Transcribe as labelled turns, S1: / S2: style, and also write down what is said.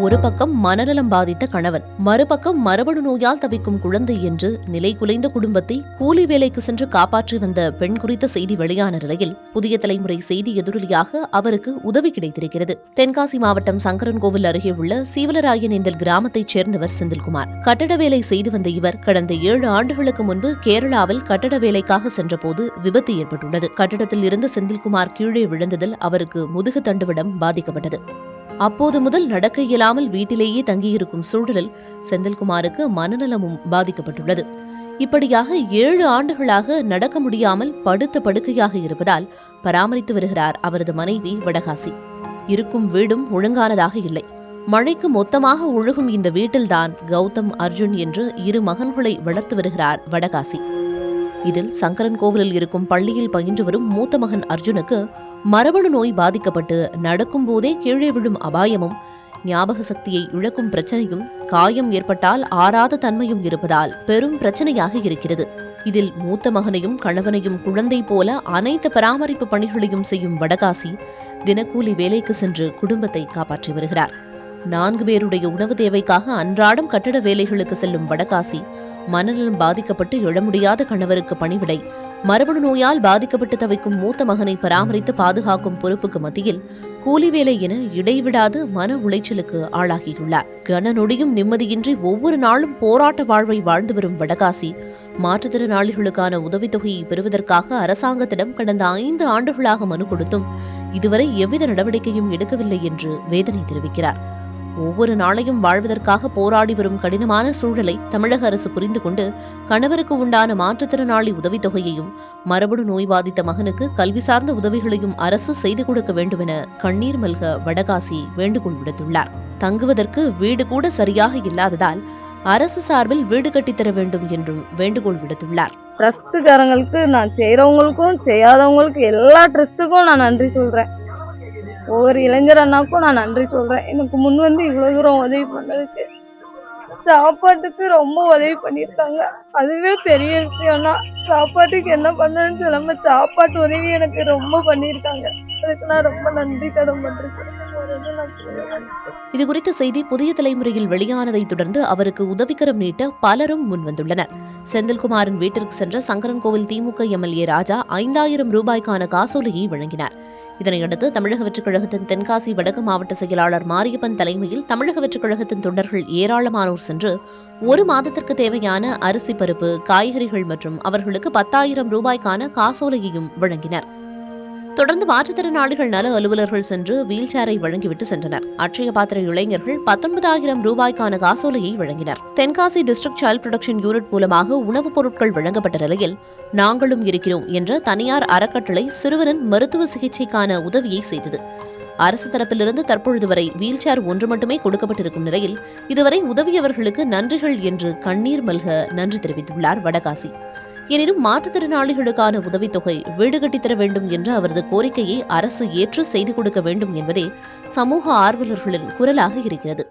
S1: ஒரு பக்கம் மனநலம் பாதித்த கணவன், மறுபக்கம் மரபணு நோயால் தவிக்கும் குழந்தை என்று நிலை குலைந்த குடும்பத்தை கூலி வேலைக்கு சென்று காப்பாற்றி வந்த பெண் குறித்த செய்தி வெளியான நிலையில் புதிய தலைமுறை செய்தி எதிரொலியாக அவருக்கு உதவி கிடைத்திருக்கிறது. தென்காசி மாவட்டம் சங்கரன்கோவில் அருகே உள்ள சீவலராயன் என்ற கிராமத்தைச் சேர்ந்தவர் செந்தில்குமார். கட்டட வேலை செய்து வந்த இவர் கடந்த 7 ஆண்டுகளுக்கு முன்பு கேரளாவில் கட்டட வேலைக்காக சென்றபோது விபத்து ஏற்பட்டுள்ளது. கட்டடத்தில் இருந்த செந்தில்குமார் கீழே விழுந்ததில் அவருக்கு முதுகு தண்டுவடம் பாதிக்கப்பட்டது. அப்போது முதல் நடக்க இயலாமல் வீட்டிலேயே தங்கியிருக்கும் சூழலில் செந்தில்குமாருக்கு மனநலமும் பாதிக்கப்பட்டுள்ளது. இப்படியாக 7 ஆண்டுகளாக நடக்க முடியாமல் படுத்த படுக்கையாக இருப்பதால் பராமரித்து வருகிறார் அவரது மனைவி வடகாசி. இருக்கும் வீடும் ஒழுங்கானதாக இல்லை. மழைக்கு மொத்தமாக ஒழுகும் இந்த வீட்டில்தான் கௌதம், அர்ஜுன் என்று 2 மகன்களை வளர்த்து வருகிறார் வடகாசி. இதில் சங்கரன்கோவிலில் இருக்கும் பள்ளியில் பயின்று வரும் மூத்த மகன் அர்ஜுனுக்கு மரபணு நோய் பாதிக்கப்பட்டு நடக்கும் போதே கீழே விழும் அபாயமும், ஞாபக சக்தியை இழக்கும் பிரச்சனையும், காயம் ஏற்பட்டால் ஆறாத தன்மையும் இருப்பதால் பெரும் பிரச்சனையாக இருக்கிறது. இதில் மூத்த மகனையும் கணவனையும் குழந்தை போல அனைத்து பராமரிப்பு பணிகளையும் செய்யும் வடகாசி தினக்கூலி வேலைக்கு சென்று குடும்பத்தை காப்பாற்றி வருகிறார். 4 பேருடைய உணவு தேவைக்காக அன்றாடம் கட்டட வேலைகளுக்கு செல்லும் வடகாசி மனநலம் பாதிக்கப்பட்டு எழ முடியாத கணவருக்கு பணிவிடை, மரபணு நோயால் பாதிக்கப்பட்டு தவிக்கும் மூத்த மகனை பராமரித்து பாதுகாக்கும் பொறுப்புக்கு மத்தியில் கூலி வேலை என இடைவிடாது மன உளைச்சலுக்கு ஆளாகியுள்ளார். கன நொடியும் நிம்மதியின்றி ஒவ்வொரு நாளும் போராட்ட வாழ்வை வாழ்ந்து வரும் வடகாசி மாற்றுத்திறனாளிகளுக்கான உதவித்தொகையை பெறுவதற்காக அரசாங்கத்திடம் கடந்த 5 ஆண்டுகளாக மனு கொடுத்தும் இதுவரை எவ்வித நடவடிக்கையும் எடுக்கவில்லை என்று வேதனை தெரிவிக்கிறார். ஒவ்வொரு நாளையும் வாழ்வதற்காக போராடி வரும் கடினமான சூழலை தமிழக அரசு புரிந்து கொண்டு கணவருக்கு உண்டான மாற்றுத்திறனாளி உதவித்தொகையையும், மரபணு நோய் பாதித்த மகனுக்கு கல்வி சார்ந்த உதவிகளையும் அரசு செய்து கொடுக்க வேண்டும் என கண்ணீர் மல்க வடகாசி வேண்டுகோள் விடுத்துள்ளார். தங்குவதற்கு வீடு கூட சரியாக இல்லாததால் அரசு சார்பில் வீடு கட்டித்தர வேண்டும் என்றும் வேண்டுகோள் விடுத்துள்ளார்.
S2: ட்ரஸ்டுக்காரங்களுக்கு, நான் செய்யறவங்களுக்கும் செய்யாதவங்களுக்கு எல்லா ட்ரஸ்ட்டுக்கும் நான் நன்றி சொல்றேன். ஒவ்வொரு இளைஞர் அண்ணாக்கும் நான் நன்றி சொல்றேன். எனக்கு முன் வந்து இவ்வளவு தூரம் உதவி பண்ணதுக்கு. சாப்பாட்டுக்கு ரொம்ப உதவி பண்ணியிருக்காங்க, அதுவே பெரிய விஷயம்னா. சாப்பாட்டுக்கு என்ன பண்ணணும்னு சொல்லாம சாப்பாட்டு உதவி எனக்கு ரொம்ப பண்ணியிருக்காங்க. அதுக்கு நான் ரொம்ப நன்றி கடன் பண்றேன்.
S1: இது குறித்த செய்தி புதிய தலைமுறையில் வெளியானதை தொடர்ந்து அவருக்கு உதவிக்கரம் நீட்ட பலரும் முன்வந்துள்ளனர். செந்தில்குமாரின் வீட்டிற்கு சென்ற சங்கரன்கோவில் திமுக எம்எல்ஏ ராஜா 5000 ரூபாய்க்கான காசோலையை வழங்கினார். இதனையடுத்து தமிழக வெற்றிக் கழகத்தின் தென்காசி வடக்கு மாவட்ட செயலாளர் மாரியப்பன் தலைமையில் தமிழக வெற்றிக் கழகத்தின் தொண்டர்கள் ஏராளமானோர் சென்று 1 மாதத்திற்கு தேவையான அரிசி, பருப்பு, காய்கறிகள் மற்றும் அவர்களுக்கு 10,000 ரூபாய்க்கான காசோலையையும் வழங்கினர். தொடர்ந்து மாற்றுத்திறனாளிகள் நல அலுவலர்கள் சென்று வீல் சேரை வழங்கிவிட்டு சென்றனர். அட்சய பாத்திர இளைஞர்கள் 19,000 ரூபாய்க்கான காசோலையை வழங்கினர். Tenkasi district child protection unit மூலமாக உணவுப் பொருட்கள் வழங்கப்பட்ட நிலையில் நாங்களும் இருக்கிறோம் என்ற தனியார் அறக்கட்டளை சிறுவனின் மருத்துவ சிகிச்சைக்கான உதவியை செய்தது. அரசு தரப்பிலிருந்து தற்பொழுது வரை வீல் சேர் 1 மட்டுமே கொடுக்கப்பட்டிருக்கும் நிலையில் இதுவரை உதவியவர்களுக்கு நன்றிகள் என்று கண்ணீர் மல்க நன்றி தெரிவித்துள்ளார் வடகாசி. எனினும் மாற்றுத்திறனாளிகளுக்கான உதவித்தொகை, வீடு கட்டித்தர வேண்டும் என்ற அவரது கோரிக்கையை அரசு ஏற்று செய்து கொடுக்க வேண்டும் என்பதே சமூக ஆர்வலர்களின் குரலாக இருக்கிறது.